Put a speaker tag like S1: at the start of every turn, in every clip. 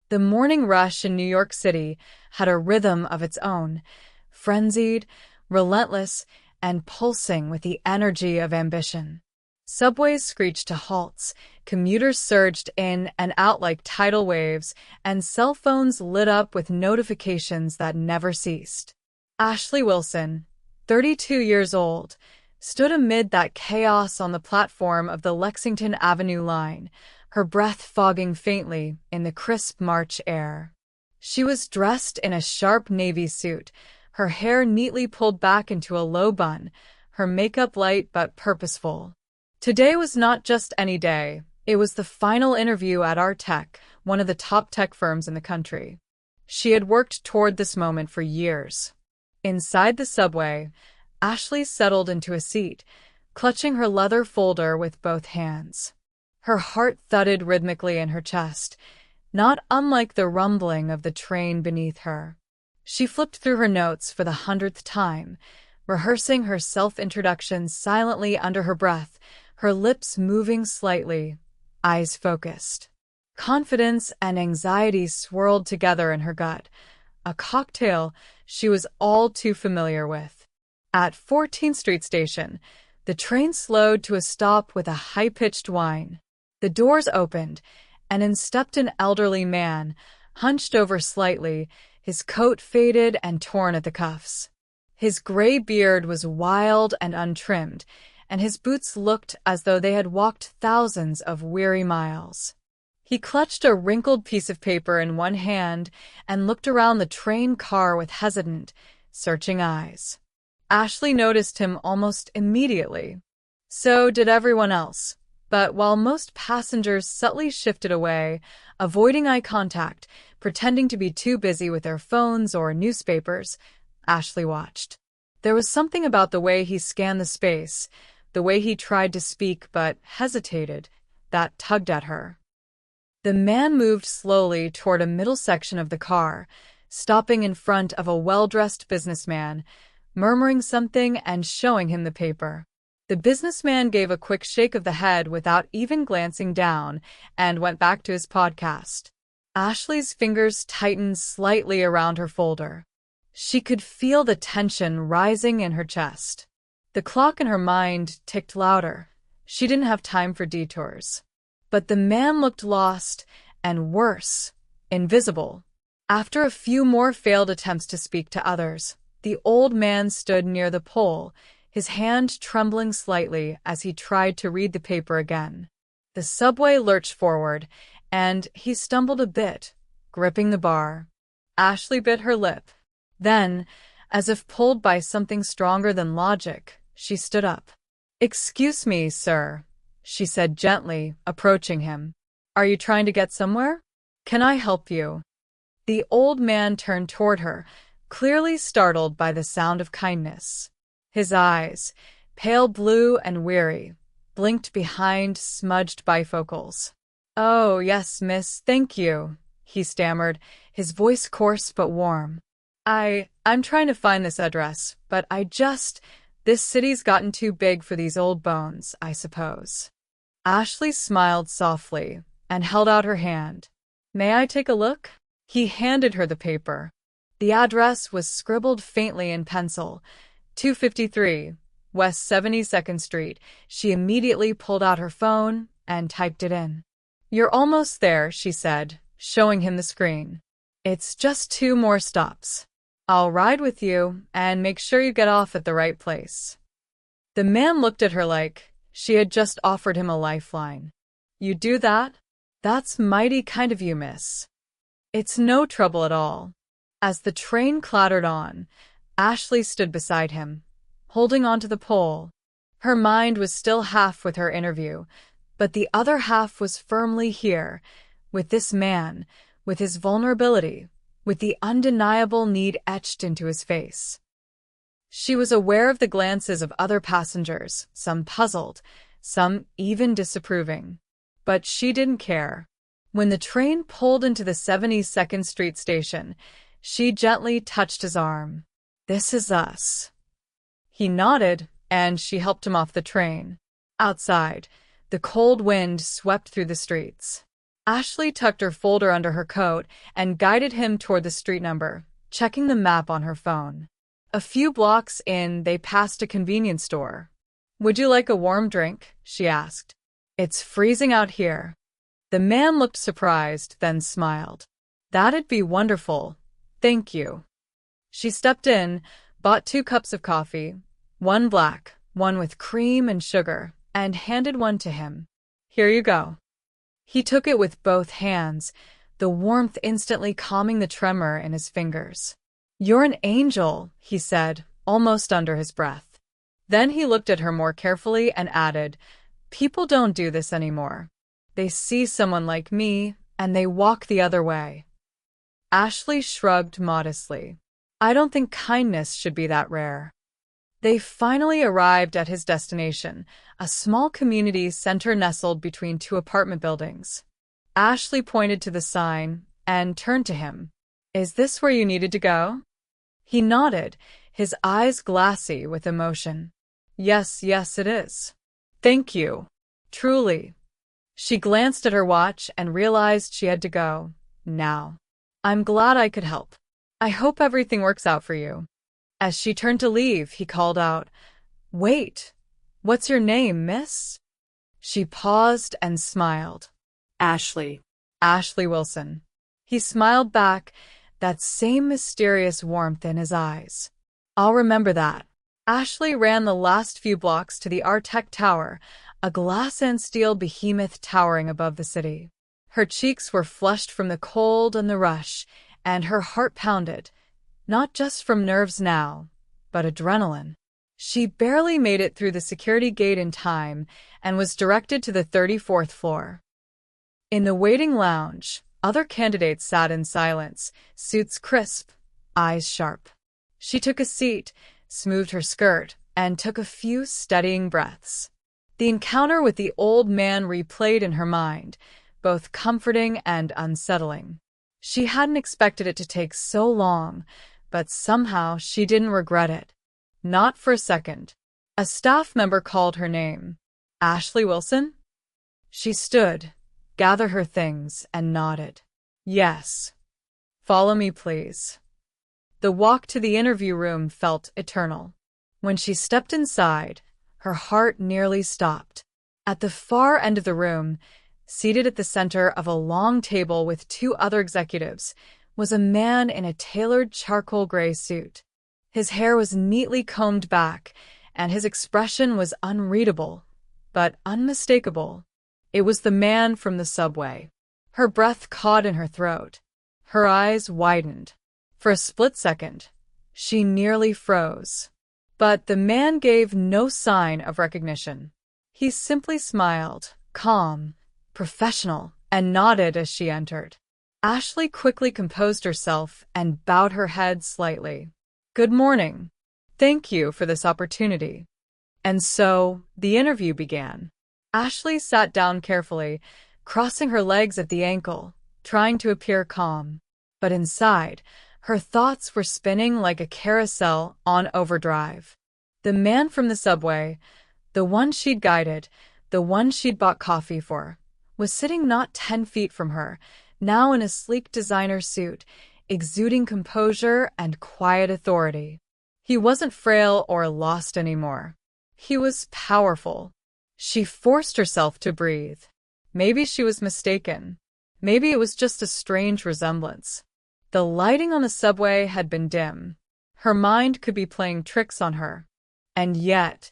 S1: The morning rush in New York City had a rhythm of its own, frenzied, relentless, and pulsing with the energy of ambition. Subways screeched to halts, commuters surged in and out like tidal waves, and cell phones lit up with notifications that never ceased. Ashley Wilson, 32 years old, stood amid that chaos on the platform of the Lexington Avenue line, her breath fogging faintly in the crisp March air. She was dressed in a sharp navy suit, her hair neatly pulled back into a low bun, her makeup light but purposeful. Today was not just any day. It was the final interview at Artec, one of the top tech firms in the country. She had worked toward this moment for years. Inside the subway, Ashley settled into a seat, clutching her leather folder with both hands. Her heart thudded rhythmically in her chest, not unlike the rumbling of the train beneath her. She flipped through her notes for the 100th time, rehearsing her self-introduction silently under her breath, her lips moving slightly, eyes focused. Confidence and anxiety swirled together in her gut, a cocktail she was all too familiar with. At 14th Street Station, the train slowed to a stop with a high-pitched whine. The doors opened, and in stepped an elderly man, hunched over slightly, his coat faded and torn at the cuffs. His gray beard was wild and untrimmed, and his boots looked as though they had walked thousands of weary miles. He clutched a wrinkled piece of paper in one hand and looked around the train car with hesitant, searching eyes. Ashley noticed him almost immediately. So did everyone else. But while most passengers subtly shifted away, avoiding eye contact, pretending to be too busy with their phones or newspapers, Ashley watched. There was something about the way he scanned the space, the way he tried to speak but hesitated, that tugged at her. The man moved slowly toward a middle section of the car, stopping in front of a well-dressed businessman, murmuring something and showing him the paper. The businessman gave a quick shake of the head without even glancing down and went back to his podcast. Ashley's fingers tightened slightly around her folder. She could feel the tension rising in her chest. The clock in her mind ticked louder. She didn't have time for detours. But the man looked lost and worse, invisible. After a few more failed attempts to speak to others, the old man stood near the pole, his hand trembling slightly as he tried to read the paper again. The subway lurched forward, and he stumbled a bit, gripping the bar. Ashley bit her lip. Then, as if pulled by something stronger than logic, she stood up. "Excuse me, sir," she said gently, approaching him. "Are you trying to get somewhere? Can I help you?" The old man turned toward her, clearly startled by the sound of kindness. His eyes, pale blue and weary, blinked behind smudged bifocals. "Oh, yes, miss, thank you," he stammered, his voice coarse but warm. I'm trying to find this address, but this city's gotten too big for these old bones, I suppose." Ashley smiled softly and held out her hand. "May I take a look?" He handed her the paper. The address was scribbled faintly in pencil, 253 West 72nd Street. She immediately pulled out her phone and typed it in. "You're almost there," she said, showing him the screen. "It's just 2 more stops. I'll ride with you and make sure you get off at the right place." The man looked at her like she had just offered him a lifeline. "You do that? That's mighty kind of you, miss." "It's no trouble at all." As the train clattered on, Ashley stood beside him, holding onto the pole. Her mind was still half with her interview, but the other half was firmly here, with this man, with his vulnerability, with the undeniable need etched into his face. She was aware of the glances of other passengers, some puzzled, some even disapproving. But she didn't care. When the train pulled into the 72nd Street station, she gently touched his arm. "This is us." He nodded, and she helped him off the train. Outside, the cold wind swept through the streets. Ashley tucked her folder under her coat and guided him toward the street number, checking the map on her phone. A few blocks in, they passed a convenience store. "Would you like a warm drink?" she asked. "It's freezing out here." The man looked surprised, then smiled. "That'd be wonderful. Thank you." She stepped in, bought 2 cups of coffee, one black, one with cream and sugar, and handed one to him. "Here you go." He took it with both hands, the warmth instantly calming the tremor in his fingers. "You're an angel," he said, almost under his breath. Then he looked at her more carefully and added, "People don't do this anymore. They see someone like me, and they walk the other way." Ashley shrugged modestly. "I don't think kindness should be that rare." They finally arrived at his destination, a small community center nestled between 2 apartment buildings. Ashley pointed to the sign and turned to him. "Is this where you needed to go?" He nodded, his eyes glassy with emotion. Yes, it is. Thank you. Truly." She glanced at her watch and realized she had to go. Now. "I'm glad I could help. I hope everything works out for you." As she turned to leave, he called out, "Wait, what's your name, miss?" She paused and smiled.
S2: Ashley.
S1: "Ashley Wilson." He smiled back, that same mysterious warmth in his eyes. "I'll remember that." Ashley ran the last few blocks to the Artec Tower, a glass and steel behemoth towering above the city. Her cheeks were flushed from the cold and the rush, and her heart pounded, not just from nerves now, but adrenaline. She barely made it through the security gate in time and was directed to the 34th floor. In the waiting lounge, other candidates sat in silence, suits crisp, eyes sharp. She took a seat, smoothed her skirt, and took a few steadying breaths. The encounter with the old man replayed in her mind, both comforting and unsettling. She hadn't expected it to take so long, but somehow she didn't regret it. Not for a second. A staff member called her name. "Ashley Wilson?" She stood, gathered her things, and nodded. "Yes. Follow me, please." The walk to the interview room felt eternal. When she stepped inside, her heart nearly stopped. At the far end of the room, seated at the center of a long table with 2 other executives, was a man in a tailored charcoal gray suit. His hair was neatly combed back, and his expression was unreadable, but unmistakable. It was the man from the subway. Her breath caught in her throat. Her eyes widened. For a split second, she nearly froze. But the man gave no sign of recognition. He simply smiled, calm, professional, and nodded as she entered. Ashley quickly composed herself and bowed her head slightly. "Good morning. Thank you for this opportunity." And so, the interview began. Ashley sat down carefully, crossing her legs at the ankle, trying to appear calm. But inside, her thoughts were spinning like a carousel on overdrive. The man from the subway, the one she'd guided, the one she'd bought coffee for, was sitting not 10 feet from her, now in a sleek designer suit, exuding composure and quiet authority. He wasn't frail or lost anymore. He was powerful. She forced herself to breathe. Maybe she was mistaken. Maybe it was just a strange resemblance. The lighting on the subway had been dim. Her mind could be playing tricks on her. And yet,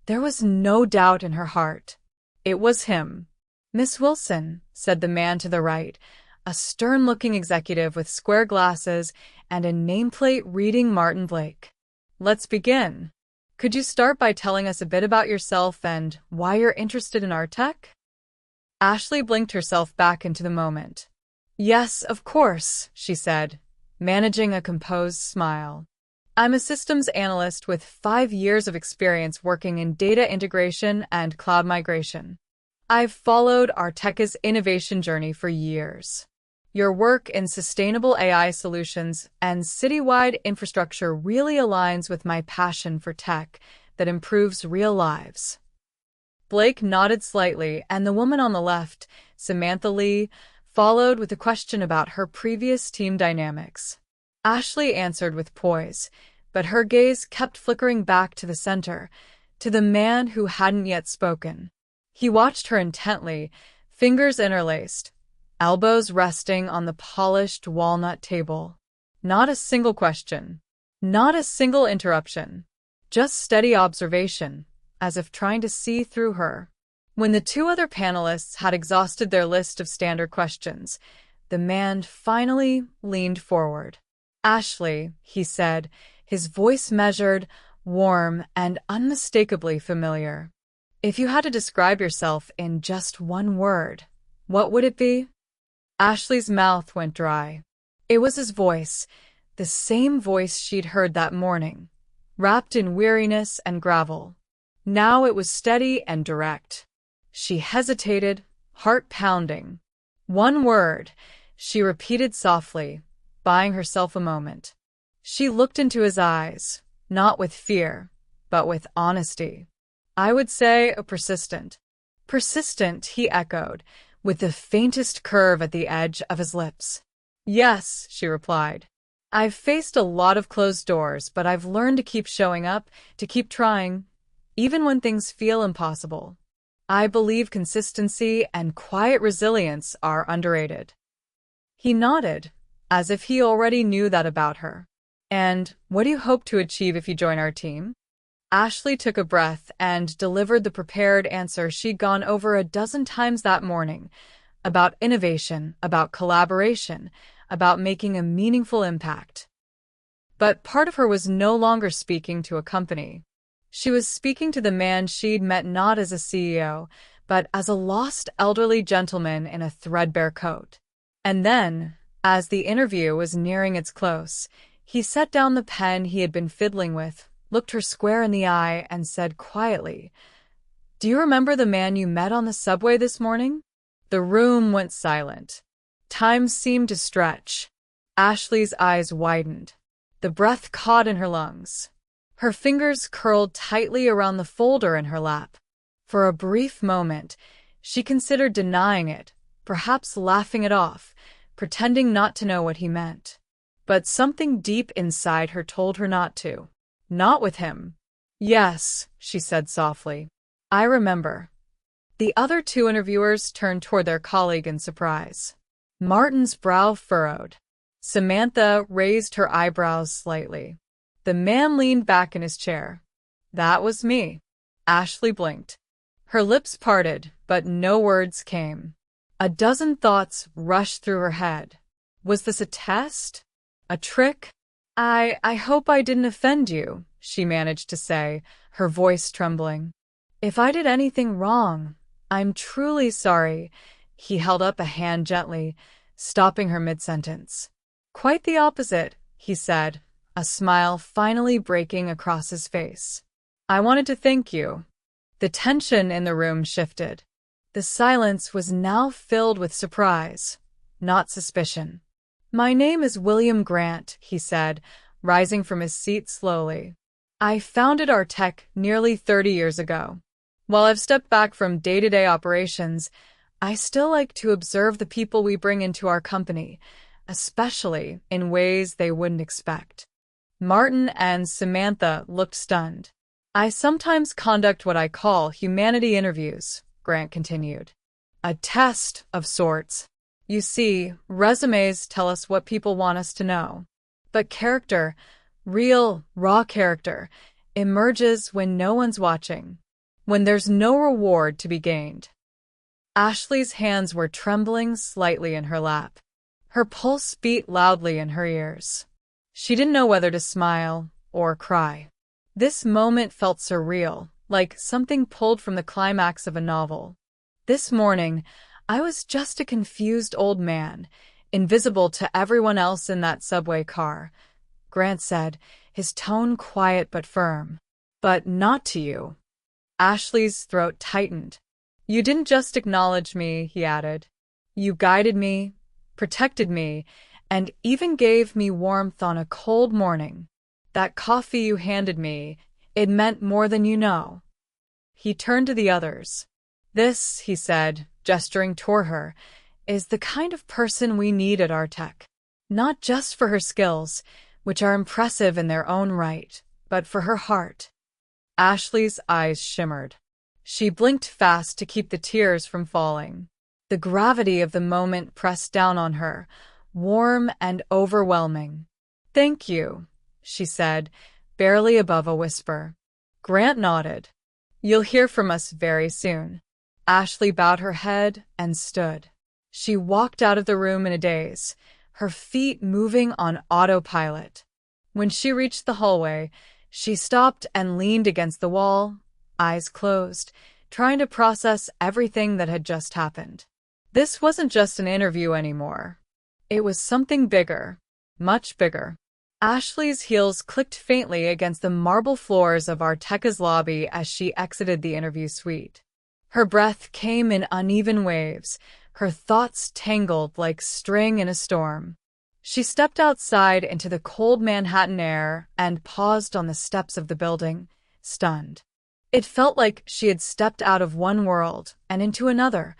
S1: there was no doubt in her heart. It was him. "Miss Wilson," said the man to the right, a stern-looking executive with square glasses and a nameplate reading Martin Blake. "Let's begin. Could you start by telling us a bit about yourself and why you're interested in Artec?" Ashley blinked herself back into the moment. "Yes, of course," she said, managing a composed smile. "I'm a systems analyst with 5 years of experience working in data integration and cloud migration. I've followed Artec's innovation journey for years. Your work in sustainable AI solutions and citywide infrastructure really aligns with my passion for tech that improves real lives." Blake nodded slightly, and the woman on the left, Samantha Lee, followed with a question about her previous team dynamics. Ashley answered with poise, but her gaze kept flickering back to the center, to the man who hadn't yet spoken. He watched her intently, fingers interlaced, elbows resting on the polished walnut table. Not a single question. Not a single interruption. Just steady observation, as if trying to see through her. When the two other panelists had exhausted their list of standard questions, the man finally leaned forward. "Ashley," he said, his voice measured, warm, and unmistakably familiar. "If you had to describe yourself in just one word, what would it be?" Ashley's mouth went dry. It was his voice, the same voice she'd heard that morning, wrapped in weariness and gravel. Now it was steady and direct. She hesitated, heart pounding. "One word," she repeated softly, buying herself a moment. She looked into his eyes, not with fear, but with honesty. "I would say persistent." "Persistent," he echoed, with the faintest curve at the edge of his lips. "Yes," she replied. "I've faced a lot of closed doors, but I've learned to keep showing up, to keep trying, even when things feel impossible. I believe consistency and quiet resilience are underrated." He nodded, as if he already knew that about her. "And what do you hope to achieve if you join our team?" Ashley took a breath and delivered the prepared answer she'd gone over a dozen times that morning, about innovation, about collaboration, about making a meaningful impact. But part of her was no longer speaking to a company. She was speaking to the man she'd met not as a CEO, but as a lost elderly gentleman in a threadbare coat. And then, as the interview was nearing its close, he set down the pen he had been fiddling with, looked her square in the eye, and said quietly, "Do you remember the man you met on the subway this morning?" The room went silent. Time seemed to stretch. Ashley's eyes widened. The breath caught in her lungs. Her fingers curled tightly around the folder in her lap. For a brief moment, she considered denying it, perhaps laughing it off, pretending not to know what he meant. But something deep inside her told her not to. Not with him. "Yes," she said softly. "I remember." The other two interviewers turned toward their colleague in surprise. Martin's brow furrowed. Samantha raised her eyebrows slightly. The man leaned back in his chair. "That was me." Ashley blinked. Her lips parted, but no words came. A dozen thoughts rushed through her head. Was this a test? A trick? I hope I didn't offend you," she managed to say, her voice trembling. "If I did anything wrong, I'm truly sorry." He held up a hand gently, stopping her mid-sentence. "Quite the opposite," he said, a smile finally breaking across his face. "I wanted to thank you." The tension in the room shifted. The silence was now filled with surprise, not suspicion. "My name is William Grant," he said, rising from his seat slowly. "I founded our tech nearly 30 years ago. While I've stepped back from day-to-day operations, I still like to observe the people we bring into our company, especially in ways they wouldn't expect." Martin and Samantha looked stunned. "I sometimes conduct what I call humanity interviews," Grant continued. "A test of sorts. You see, resumes tell us what people want us to know. But character, real, raw character, emerges when no one's watching, when there's no reward to be gained." Ashley's hands were trembling slightly in her lap. Her pulse beat loudly in her ears. She didn't know whether to smile or cry. This moment felt surreal, like something pulled from the climax of a novel. "This morning, I was just a confused old man, invisible to everyone else in that subway car," Grant said, his tone quiet but firm. "But not to you." Ashley's throat tightened. "You didn't just acknowledge me," he added. "You guided me, protected me, and even gave me warmth on a cold morning. That coffee you handed me, it meant more than you know." He turned to the others. "This," he said, gesturing toward her, is the kind of person we need at Artec. Not just for her skills, which are impressive in their own right, but for her heart. Ashley's eyes shimmered. She blinked fast to keep the tears from falling. The gravity of the moment pressed down on her, warm and overwhelming. "Thank you," she said, barely above a whisper. Grant nodded. "You'll hear from us very soon." Ashley bowed her head and stood. She walked out of the room in a daze, her feet moving on autopilot. When she reached the hallway, she stopped and leaned against the wall, eyes closed, trying to process everything that had just happened. This wasn't just an interview anymore. It was something bigger, much bigger. Ashley's heels clicked faintly against the marble floors of Arteca's lobby as she exited the interview suite. Her breath came in uneven waves, her thoughts tangled like string in a storm. She stepped outside into the cold Manhattan air and paused on the steps of the building, stunned. It felt like she had stepped out of one world and into another,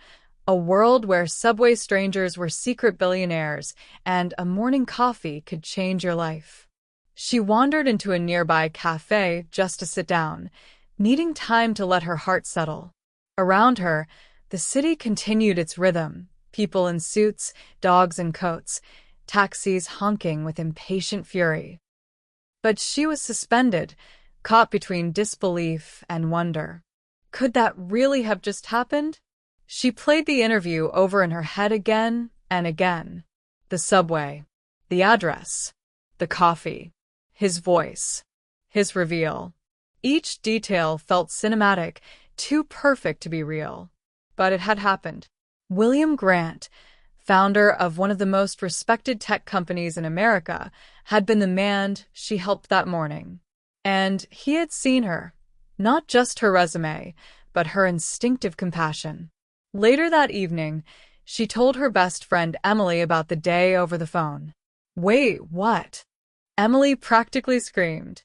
S1: a world where subway strangers were secret billionaires and a morning coffee could change your life. She wandered into a nearby cafe just to sit down, needing time to let her heart settle. Around her, the city continued its rhythm, people in suits, dogs in coats, taxis honking with impatient fury. But she was suspended, caught between disbelief and wonder. Could that really have just happened? She played the interview over in her head again and again. The subway, the address, the coffee, his voice, his reveal. Each detail felt cinematic, too perfect to be real. But it had happened. William Grant, founder of one of the most respected tech companies in America, had been the man she helped that morning. And he had seen her, not just her resume, but her instinctive compassion. Later that evening, she told her best friend Emily about the day over the phone. "Wait, what?" Emily practically screamed.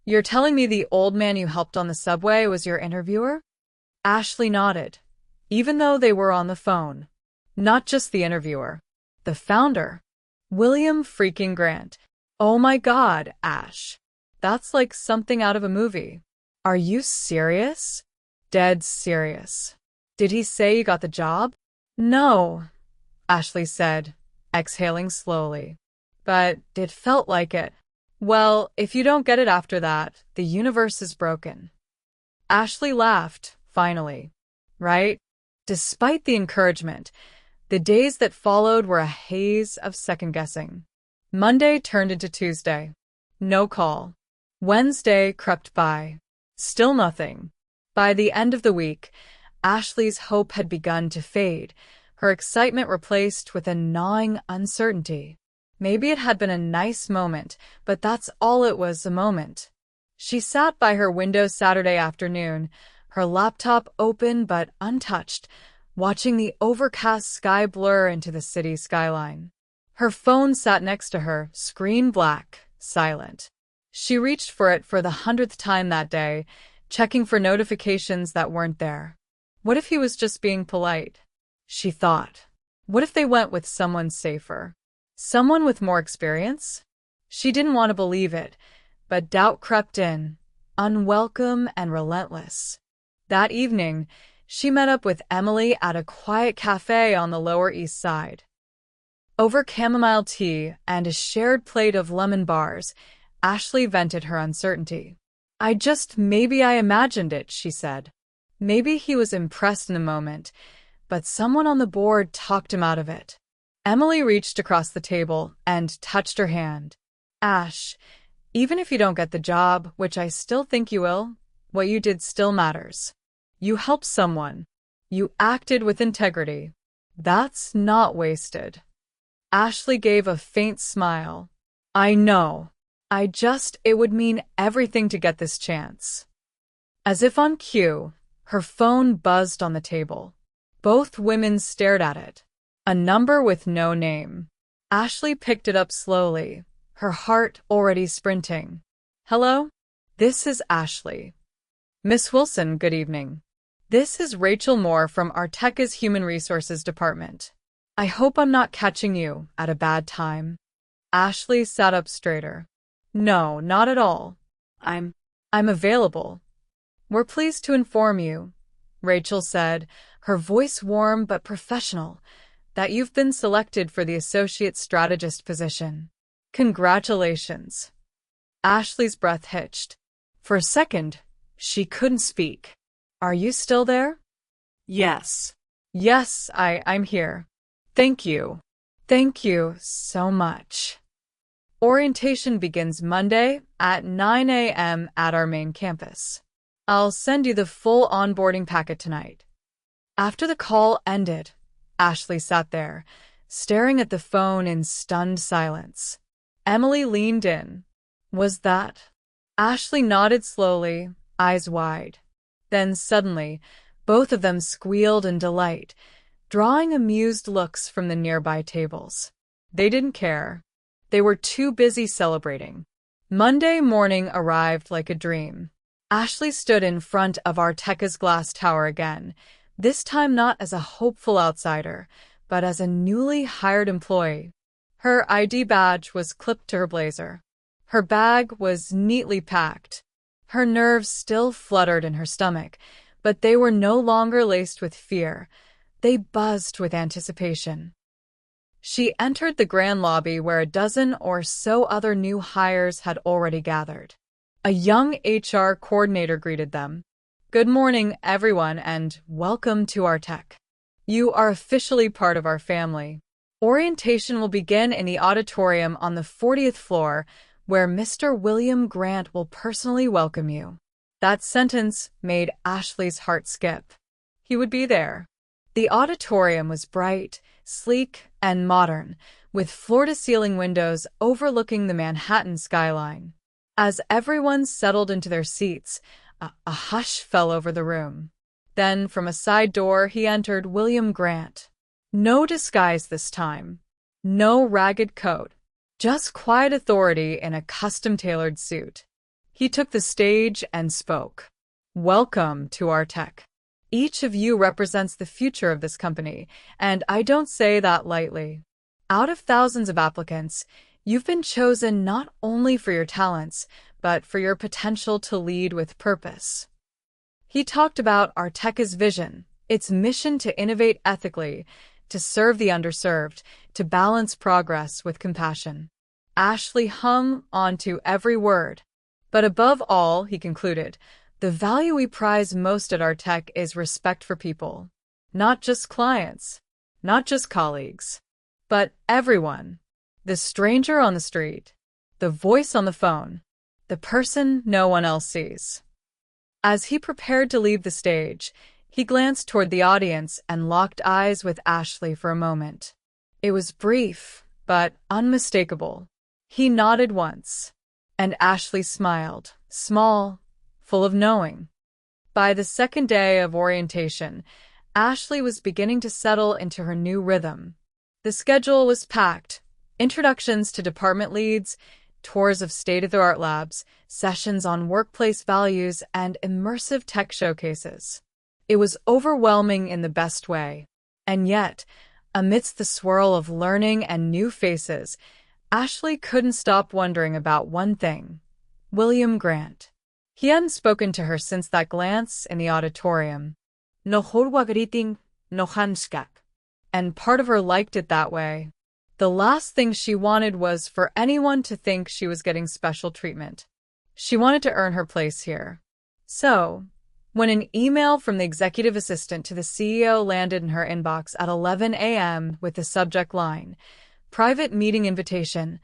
S1: "You're telling me the old man you helped on the subway was your interviewer?" Ashley nodded, even though they were on the phone. Not just the interviewer. The founder. William freaking Grant. "Oh my God, Ash. That's like something out of a movie. Are you serious?" "Dead serious." "Did he say you got the job?" "No," Ashley said, exhaling slowly. "But it felt like it." "Well, if you don't get it after that, the universe is broken." Ashley laughed, finally. Right? Despite the encouragement, the days that followed were a haze of second-guessing. Monday turned into Tuesday. No call. Wednesday crept by. Still nothing. By the end of the week, Ashley's hope had begun to fade, her excitement replaced with a gnawing uncertainty. Maybe it had been a nice moment, but that's all it was, a moment. She sat by her window Saturday afternoon, her laptop open but untouched, watching the overcast sky blur into the city skyline. Her phone sat next to her, screen black, silent. She reached for it for the 100th time that day, checking for notifications that weren't there. What if he was just being polite? She thought. What if they went with someone safer? Someone with more experience? She didn't want to believe it, but doubt crept in, unwelcome and relentless. That evening, she met up with Emily at a quiet cafe on the Lower East Side. Over chamomile tea and a shared plate of lemon bars, Ashley vented her uncertainty. Maybe I imagined it," she said. Maybe he was impressed in the moment, but someone on the board talked him out of it. Emily reached across the table and touched her hand. "Ash, even if you don't get the job, which I still think you will, what you did still matters. You helped someone. You acted with integrity. That's not wasted." Ashley gave a faint smile. "I know. It would mean everything to get this chance." As if on cue, her phone buzzed on the table. Both women stared at it. A number with no name. Ashley picked it up slowly, her heart already sprinting. "Hello? This is Ashley." "Miss Wilson, good evening. This is Rachel Moore from Arteca's Human Resources Department." I hope I'm not catching you at a bad time. Ashley sat up straighter. No, not at all. I'm available. We're pleased to inform you, Rachel said, her voice warm but professional, that you've been selected for the associate strategist position. Congratulations. Ashley's breath hitched. For a second, she couldn't speak. Are you still there?
S2: Yes.
S1: Yes, I'm here. Thank you. Thank you so much. Orientation begins Monday at 9 a.m. at our main campus. I'll send you the full onboarding packet tonight. After the call ended, Ashley sat there, staring at the phone in stunned silence. Emily leaned in. Was that? Ashley nodded slowly, eyes wide. Then suddenly, both of them squealed in delight, drawing amused looks from the nearby tables. They didn't care. They were too busy celebrating. Monday morning arrived like a dream. Ashley stood in front of Arteka's glass tower again, this time not as a hopeful outsider, but as a newly hired employee. Her ID badge was clipped to her blazer. Her bag was neatly packed. Her nerves still fluttered in her stomach, but they were no longer laced with fear. They buzzed with anticipation. She entered the grand lobby where a dozen or so other new hires had already gathered. A young HR coordinator greeted them. Good morning, everyone, and welcome to Artek. You are officially part of our family. Orientation will begin in the auditorium on the 40th floor, where Mr. William Grant will personally welcome you. That sentence made Ashley's heart skip. He would be there. The auditorium was bright, sleek, and modern, with floor-to-ceiling windows overlooking the Manhattan skyline. As everyone settled into their seats, a hush fell over the room. Then, from a side door, he entered William Grant. No disguise this time. No ragged coat. Just quiet authority in a custom-tailored suit. He took the stage and spoke. Welcome to Artek. Each of you represents the future of this company, and I don't say that lightly. Out of thousands of applicants, you've been chosen not only for your talents, but for your potential to lead with purpose. He talked about Arteka's vision, its mission to innovate ethically, to serve the underserved, to balance progress with compassion. Ashley hung onto every word. But above all, he concluded, the value we prize most at Artek is respect for people. Not just clients, not just colleagues, but everyone. The stranger on the street, the voice on the phone, the person no one else sees. As he prepared to leave the stage, he glanced toward the audience and locked eyes with Ashley for a moment. It was brief, but unmistakable. He nodded once, and Ashley smiled, small, full of knowing. By the second day of orientation, Ashley was beginning to settle into her new rhythm. The schedule was packed. Introductions to department leads, tours of state-of-the-art labs, sessions on workplace values, and immersive tech showcases. It was overwhelming in the best way. And yet, amidst the swirl of learning and new faces, Ashley couldn't stop wondering about one thing: William Grant. He hadn't spoken to her since that glance in the auditorium. No greeting, no handshake. And part of her liked it that way. The last thing she wanted was for anyone to think she was getting special treatment. She wanted to earn her place here. So, when an email from the executive assistant to the CEO landed in her inbox at 11 a.m. with the subject line, Private Meeting Invitation,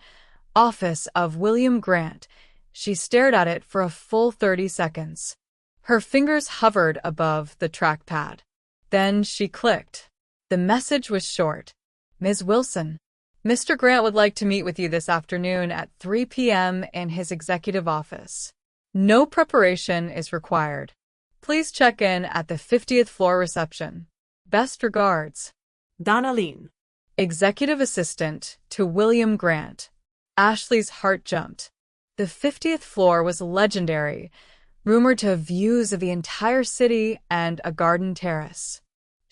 S1: Office of William Grant, she stared at it for a full 30 seconds. Her fingers hovered above the trackpad. Then she clicked. The message was short. Ms. Wilson, Mr. Grant would like to meet with you this afternoon at 3 p.m. in his executive office. No preparation is required. Please check in at the 50th floor reception. Best regards.
S2: Donnaline.
S1: Executive assistant to William Grant. Ashley's heart jumped. The 50th floor was legendary, rumored to have views of the entire city and a garden terrace.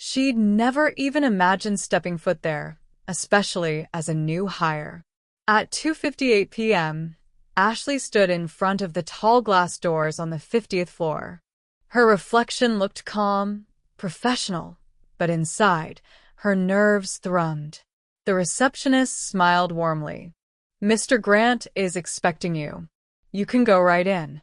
S1: She'd never even imagined stepping foot there, especially as a new hire. At 2:58 p.m., Ashley stood in front of the tall glass doors on the 50th floor. Her reflection looked calm, professional, but inside, her nerves thrummed. The receptionist smiled warmly. "Mr. Grant is expecting you. You can go right in."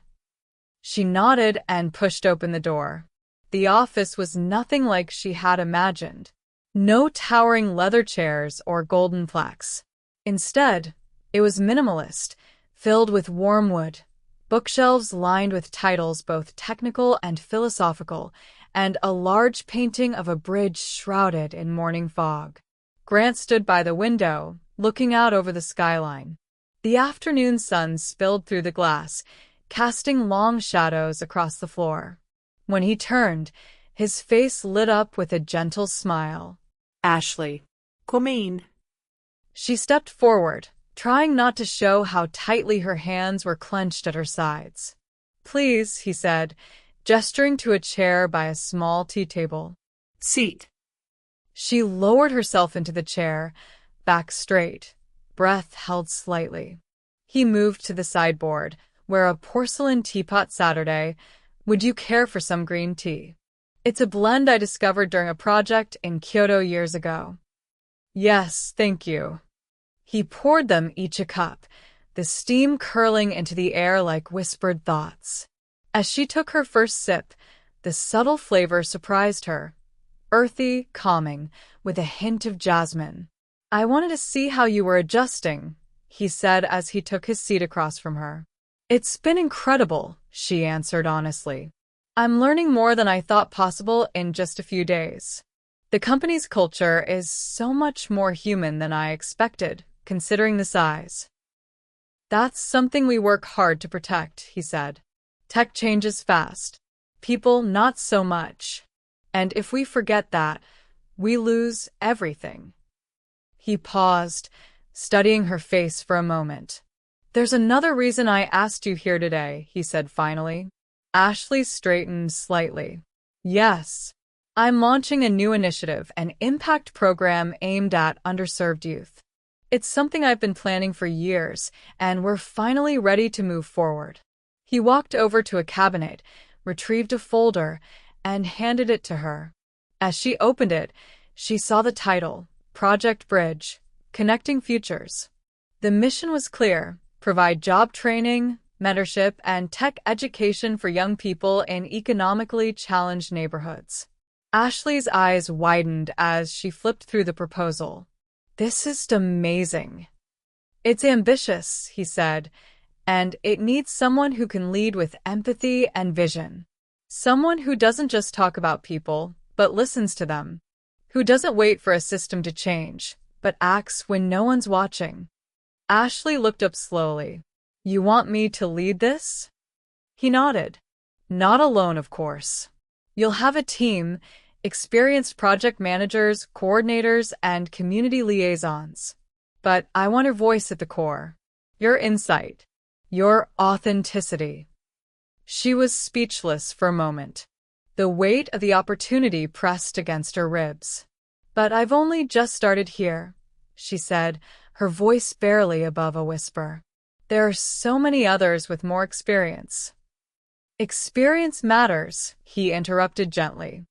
S1: She nodded and pushed open the door. The office was nothing like she had imagined. No towering leather chairs or golden plaques. Instead, it was minimalist, filled with warm wood, bookshelves lined with titles both technical and philosophical, and a large painting of a bridge shrouded in morning fog. Grant stood by the window, looking out over the skyline. The afternoon sun spilled through the glass, casting long shadows across the floor. When he turned, his face lit up with a gentle smile.
S2: Ashley, come in.
S1: She stepped forward, trying not to show how tightly her hands were clenched at her sides. "Please," he said, gesturing to a chair by a small tea table.
S2: Seat.
S1: She lowered herself into the chair, back straight, breath held slightly. He moved to the sideboard, where a porcelain teapot Saturday. "Would you care for some green tea? It's a blend I discovered during a project in Kyoto years ago." "Yes, thank you." He poured them each a cup, the steam curling into the air like whispered thoughts. As she took her first sip, the subtle flavor surprised her. Earthy, calming, with a hint of jasmine. "I wanted to see how you were adjusting," he said as he took his seat across from her. "It's been incredible," she answered honestly. "I'm learning more than I thought possible in just a few days. The company's culture is so much more human than I expected, considering the size." "That's something we work hard to protect," he said. "Tech changes fast. People, not so much. And if we forget that, we lose everything." He paused, studying her face for a moment. "There's another reason I asked you here today," he said finally. Ashley straightened slightly. "Yes. I'm launching a new initiative, an impact program aimed at underserved youth. It's something I've been planning for years, and we're finally ready to move forward." He walked over to a cabinet, retrieved a folder, and handed it to her. As she opened it, she saw the title, Project Bridge, Connecting Futures. The mission was clear: provide job training, mentorship, and tech education for young people in economically challenged neighborhoods. Ashley's eyes widened as she flipped through the proposal. "This is amazing." "It's ambitious," he said, "and it needs someone who can lead with empathy and vision. Someone who doesn't just talk about people, but listens to them. Who doesn't wait for a system to change, but acts when no one's watching." Ashley looked up slowly. "You want me to lead this?" He nodded. "Not alone, of course. You'll have a team, experienced project managers, coordinators, and community liaisons. But I want your voice at the core. Your insight. Your authenticity." She was speechless for a moment. The weight of the opportunity pressed against her ribs. "But I've only just started here," she said, her voice barely above a whisper. "There are so many others with more experience." "Experience matters," he interrupted gently.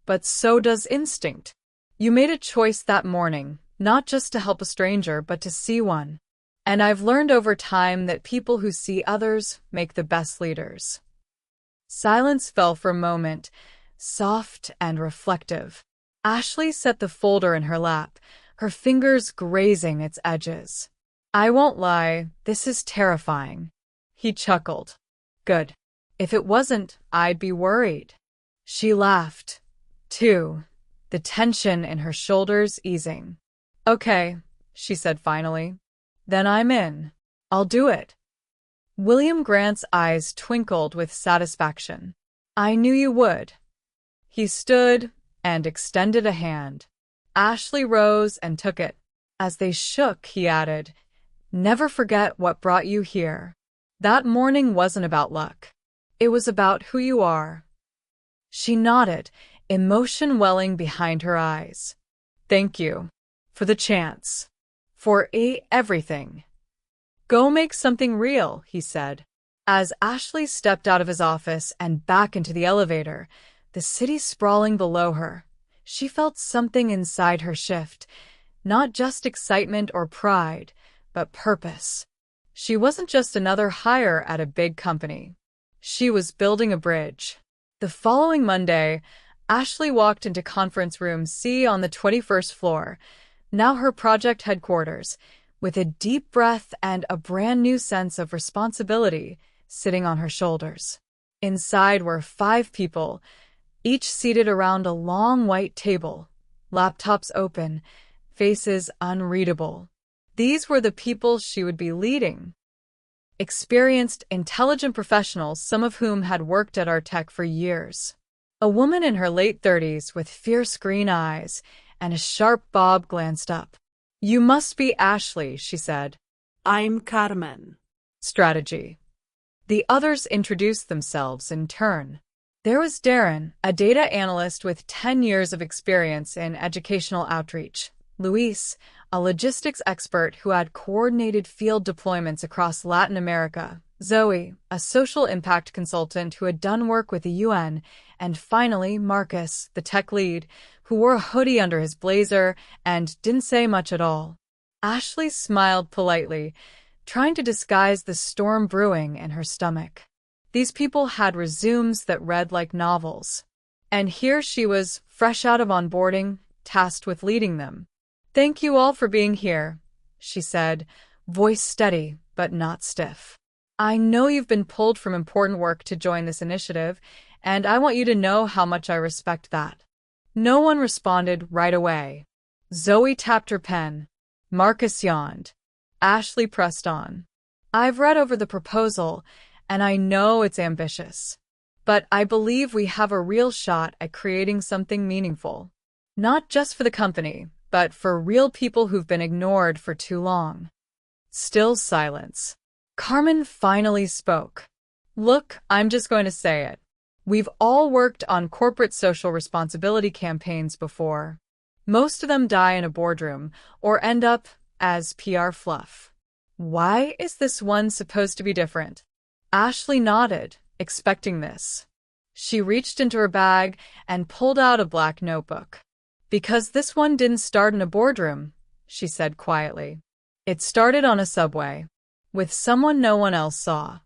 S1: "But so does instinct. You made a choice that morning, not just to help a stranger, but to see one. And I've learned over time that people who see others make the best leaders." Silence fell for a moment, soft and reflective. Ashley set the folder in her lap, her fingers grazing its edges. "I won't lie, this is terrifying." He chuckled. "Good. If it wasn't, I'd be worried." She laughed, too, the tension in her shoulders easing. "Okay," she said finally. "Then I'm in. I'll do it." William Grant's eyes twinkled with satisfaction. "I knew you would." He stood and extended a hand. Ashley rose and took it. As they shook, he added, "Never forget what brought you here. That morning wasn't about luck. It was about who you are." She nodded, emotion welling behind her eyes. Thank you for the chance, for everything. Go make something real, he said. As Ashley stepped out of his office and back into the elevator, the city sprawling below her, she felt something inside her shift, not just excitement or pride, but purpose. She wasn't just another hire at a big company. She was building a bridge. The following Monday, Ashley walked into conference room C on the 21st floor, now her project headquarters, with a deep breath and a brand new sense of responsibility sitting on her shoulders. Inside were 5 people, each seated around a long white table, laptops open, faces unreadable. These were the people she would be leading. Experienced, intelligent professionals, some of whom had worked at Artec for years. A woman in her late 30s with fierce green eyes and a sharp bob glanced up. You must be Ashley, she said.
S2: I'm Carmen.
S1: Strategy. The others introduced themselves in turn. There was Darren, a data analyst with 10 years of experience in educational outreach. Luis, a logistics expert who had coordinated field deployments across Latin America. Zoe, a social impact consultant who had done work with the UN. And finally, Marcus, the tech lead, who wore a hoodie under his blazer and didn't say much at all. Ashley smiled politely, trying to disguise the storm brewing in her stomach. These people had resumes that read like novels. And here she was, fresh out of onboarding, tasked with leading them. Thank you all for being here, she said, voice steady but not stiff. I know you've been pulled from important work to join this initiative, and I want you to know how much I respect that. No one responded right away. Zoe tapped her pen. Marcus yawned. Ashley pressed on. I've read over the proposal, and I know it's ambitious. But I believe we have a real shot at creating something meaningful. Not just for the company, but for real people who've been ignored for too long. Still silence. Carmen finally spoke. Look, I'm just going to say it. We've all worked on corporate social responsibility campaigns before. Most of them die in a boardroom or end up as PR fluff. Why is this one supposed to be different? Ashley nodded, expecting this. She reached into her bag and pulled out a black notebook. Because this one didn't start in a boardroom, she said quietly. It started on a subway, with someone no one else saw.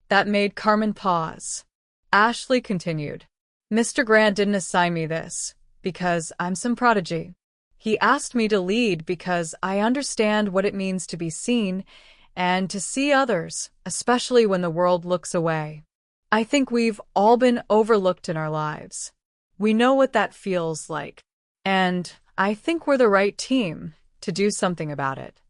S1: That made Carmen pause. Ashley continued. Mr. Grant didn't assign me this, because I'm some prodigy. He asked me to lead because I understand what it means to be seen and to see others, especially when the world looks away. I think we've all been overlooked in our lives. We know what that feels like, and I think we're the right team to do something about it.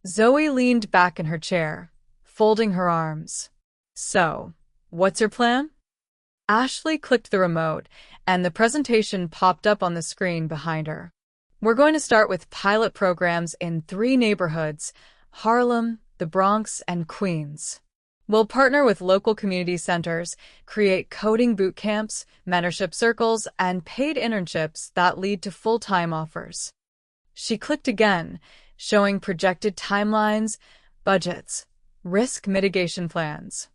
S1: Zoe leaned back in her chair, folding her arms. So, what's your plan? Ashley clicked the remote, and the presentation popped up on the screen behind her. We're going to start with pilot programs in 3 neighborhoods, Harlem, the Bronx, and Queens. We'll partner with local community centers, create coding boot camps, mentorship circles, and paid internships that lead to full-time offers. She clicked again, showing projected timelines, budgets, risk mitigation plans.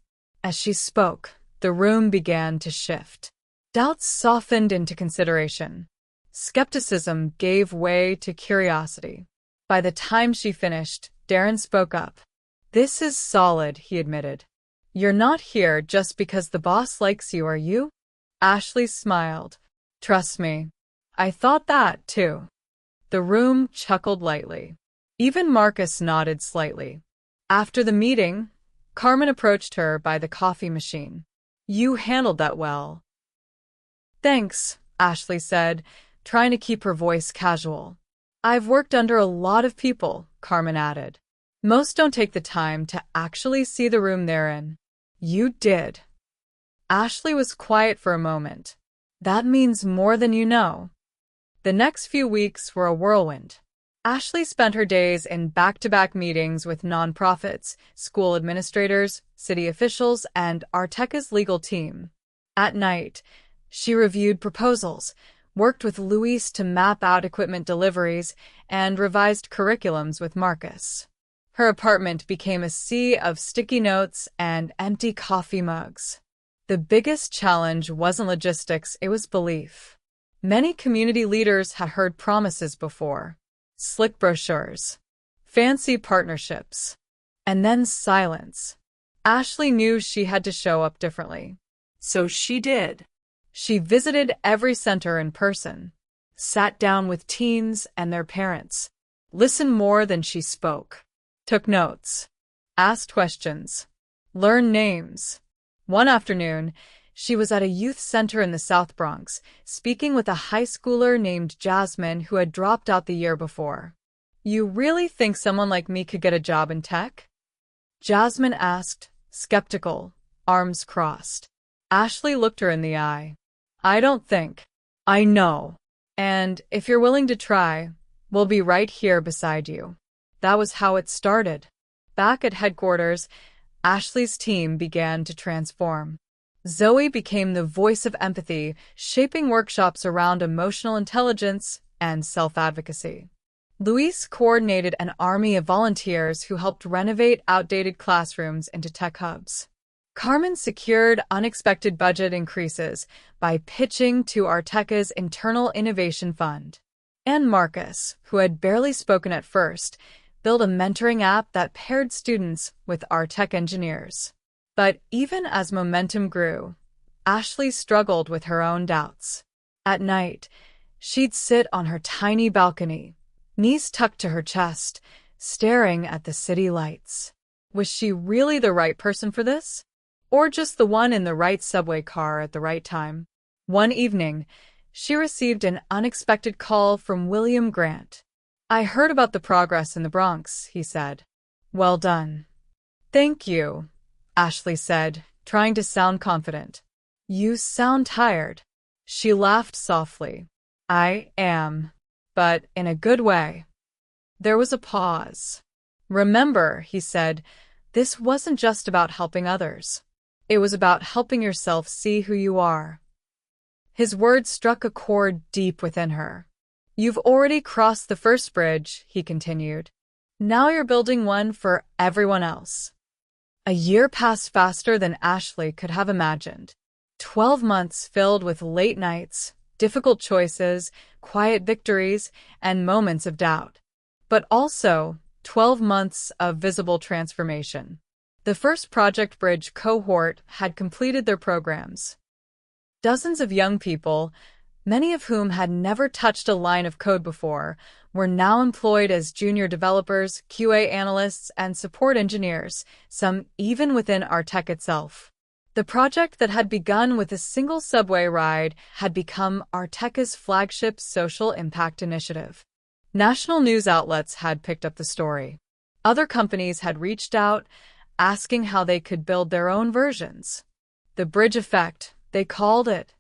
S1: As she spoke, the room began to shift. Doubts softened into consideration. Skepticism gave way to curiosity. By the time she finished, Darren spoke up. This is solid, he admitted. You're not here just because the boss likes you, are you? Ashley smiled. Trust me. I thought that, too. The room chuckled lightly. Even Marcus nodded slightly. After the meeting, Carmen approached her by the coffee machine. You handled that well. Thanks, Ashley said, trying to keep her voice casual. I've worked under a lot of people, Carmen added. Most don't take the time to actually see the room they're in. You did. Ashley was quiet for a moment. That means more than you know. The next few weeks were a whirlwind. Ashley spent her days in back-to-back meetings with nonprofits, school administrators, city officials, and Arteca's legal team. At night, She reviewed proposals, worked with Luis to map out equipment deliveries, and revised curriculums with Marcus. Her apartment became a sea of sticky notes and empty coffee mugs. The biggest challenge wasn't logistics, it was belief. Many community leaders had heard promises before. Slick brochures, fancy partnerships, and then silence. Ashley knew she had to show up differently.
S2: So she did.
S1: She visited every center in person, sat down with teens and their parents, listened more than she spoke, took notes, asked questions, learned names. One afternoon, she was at a youth center in the South Bronx, speaking with a high schooler named Jasmine who had dropped out the year before. "You really think someone like me could get a job in tech?" Jasmine asked, skeptical, arms crossed. Ashley looked her in the eye. "I don't think. I know. And if you're willing to try, we'll be right here beside you." That was how it started. Back at headquarters, Ashley's team began to transform. Zoe became the voice of empathy, shaping workshops around emotional intelligence and self-advocacy. Luis coordinated an army of volunteers who helped renovate outdated classrooms into tech hubs. Carmen secured unexpected budget increases by pitching to Arteca's internal innovation fund. And Marcus, who had barely spoken at first, built a mentoring app that paired students with Artec engineers. But even as momentum grew, Ashley struggled with her own doubts. At night, she'd sit on her tiny balcony, knees tucked to her chest, staring at the city lights. Was she really the right person for this? Or just the one in the right subway car at the right time? One evening, she received an unexpected call from William Grant. "I heard about the progress in the Bronx," he said. "Well done." "Thank you," Ashley said, trying to sound confident. "You sound tired." She laughed softly. "I am, but in a good way." There was a pause. "Remember," he said, "this wasn't just about helping others. It was about helping yourself see who you are." His words struck a chord deep within her. "You've already crossed the first bridge," he continued. "Now you're building one for everyone else." A year passed faster than Ashley could have imagined. 12 months filled with late nights, difficult choices, quiet victories, and moments of doubt. But also 12 months of visible transformation. The first Project Bridge cohort had completed their programs. Dozens of young people, many of whom had never touched a line of code before, were now employed as junior developers, QA analysts, and support engineers, some even within Artec itself. The project that had begun with a single subway ride had become Arteca's flagship social impact initiative. National news outlets had picked up the story. Other companies had reached out, asking how they could build their own versions. The bridge effect, they called it.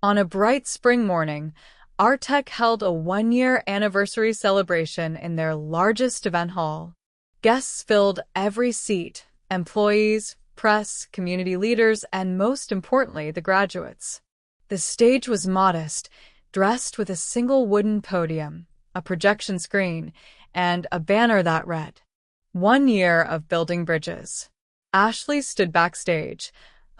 S1: On a bright spring morning, Artec held a one-year anniversary celebration in their largest event hall. Guests filled every seat, employees, press, community leaders, and most importantly, the graduates. The stage was modest, dressed with a single wooden podium, a projection screen, and a banner that read, "1 year of building bridges." Ashley stood backstage,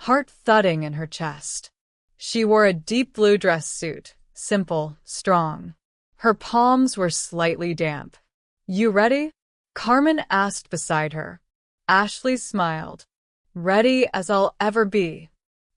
S1: heart thudding in her chest. She wore a deep blue dress suit, simple, strong. Her palms were slightly damp. "You ready?" Carmen asked beside her. Ashley smiled. "Ready as I'll ever be."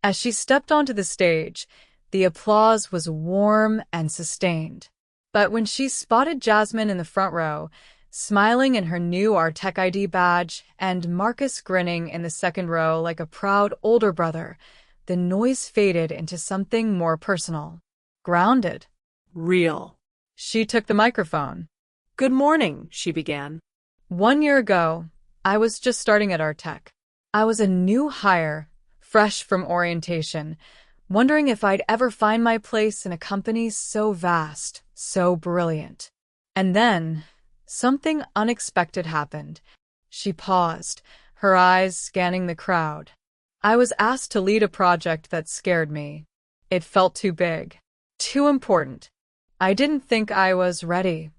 S1: As she stepped onto the stage, the applause was warm and sustained. But when she spotted Jasmine in the front row, smiling in her new Artec ID badge, and Marcus grinning in the second row like a proud older brother, the noise faded into something more personal. Grounded.
S2: Real.
S1: She took the microphone.
S2: "Good morning," she began.
S1: 1 year ago, I was just starting at Artec. I was a new hire, fresh from orientation, wondering if I'd ever find my place in a company so vast, so brilliant. And then, something unexpected happened. She paused, her eyes scanning the crowd. I was asked to lead a project that scared me. It felt too big, too important. I didn't think I was ready.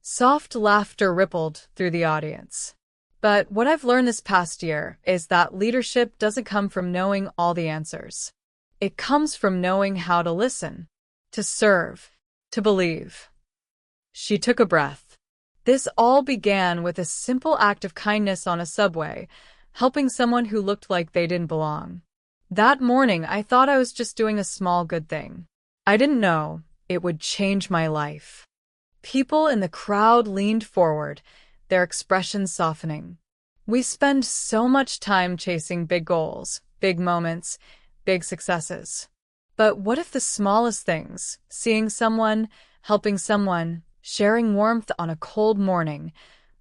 S1: Soft laughter rippled through the audience. But what I've learned this past year is that leadership doesn't come from knowing all the answers. It comes from knowing how to listen, to serve, to believe. She took a breath. This all began with a simple act of kindness on a subway, helping someone who looked like they didn't belong. That morning, I thought I was just doing a small good thing. I didn't know it would change my life. People in the crowd leaned forward, their expressions softening. We spend so much time chasing big goals, big moments, big successes. But what if the smallest things, seeing someone, helping someone, sharing warmth on a cold morning,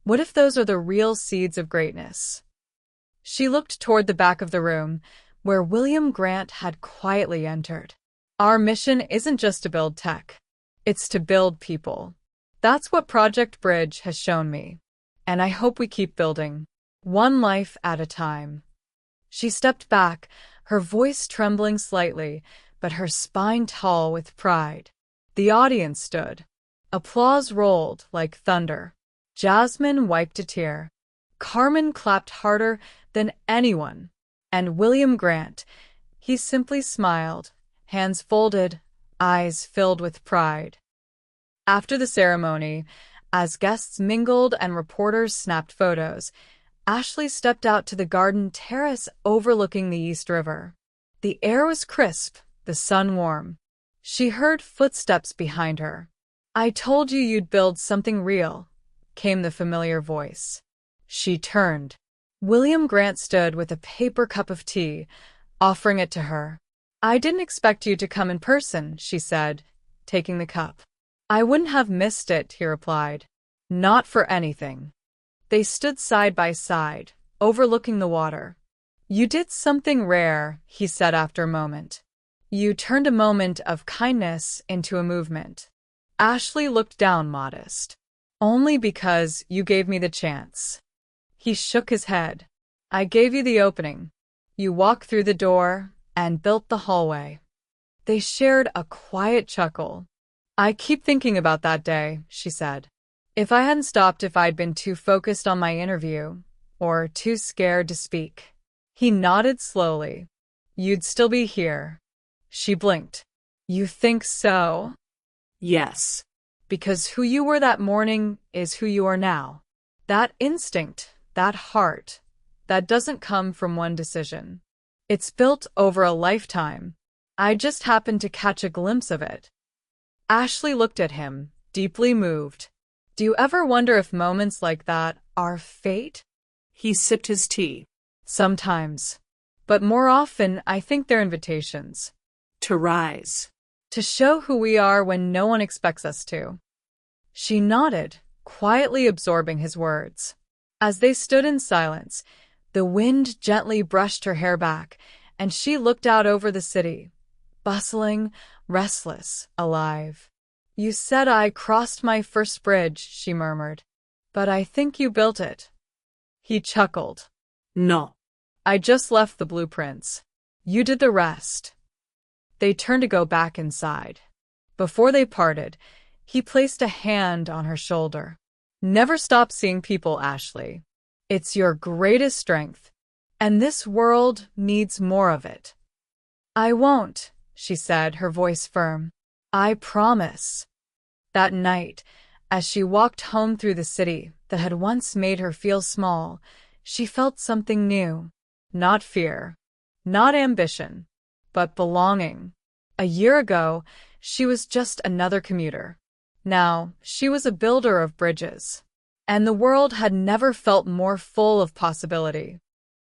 S1: what if those are the real seeds of greatness? She looked toward the back of the room, where William Grant had quietly entered. Our mission isn't just to build tech. It's to build people. That's what Project Bridge has shown me. And I hope we keep building, one life at a time. She stepped back, her voice trembling slightly, but her spine tall with pride. The audience stood. Applause rolled like thunder. Jasmine wiped a tear. Carmen clapped harder than anyone. And William Grant, he simply smiled, hands folded, eyes filled with pride. After the ceremony, as guests mingled and reporters snapped photos, Ashley stepped out to the garden terrace overlooking the East River. The air was crisp, the sun warm. She heard footsteps behind her. "I told you you'd build something real," came the familiar voice. She turned. William Grant stood with a paper cup of tea, offering it to her. "I didn't expect you to come in person," she said, taking the cup. "I wouldn't have missed it," he replied. "Not for anything." They stood side by side, overlooking the water. "You did something rare," he said after a moment. "You turned a moment of kindness into a movement." Ashley looked down modest. "Only because you gave me the chance." He shook his head. "I gave you the opening. You walked through the door and built the hallway." They shared a quiet chuckle. "I keep thinking about that day," she said. "If I hadn't stopped, if I'd been too focused on my interview, or too scared to speak." He nodded slowly. "You'd still be here." She blinked. "You think so?"
S2: Yes.
S1: "Because who you were that morning is who you are now. That instinct, that heart, that doesn't come from one decision. It's built over a lifetime. I just happened to catch a glimpse of it." Ashley looked at him, deeply moved. "Do you ever wonder if moments like that are fate?"
S2: He sipped his tea.
S1: "Sometimes. But more often, I think they're invitations.
S2: To rise.
S1: To show who we are when no one expects us to." She nodded, quietly absorbing his words. As they stood in silence, the wind gently brushed her hair back, and she looked out over the city, bustling, restless, alive. "You said I crossed my first bridge," she murmured. "But I think you built it." He chuckled.
S2: No.
S1: "I just left the blueprints. You did the rest." They turned to go back inside. Before they parted, he placed a hand on her shoulder. "Never stop seeing people, Ashley. It's your greatest strength, and this world needs more of it." "I won't," she said, her voice firm. "I promise." That night, as she walked home through the city that had once made her feel small, she felt something new. Not fear, not ambition, but belonging. A year ago, she was just another commuter. Now, she was a builder of bridges. And the world had never felt more full of possibility.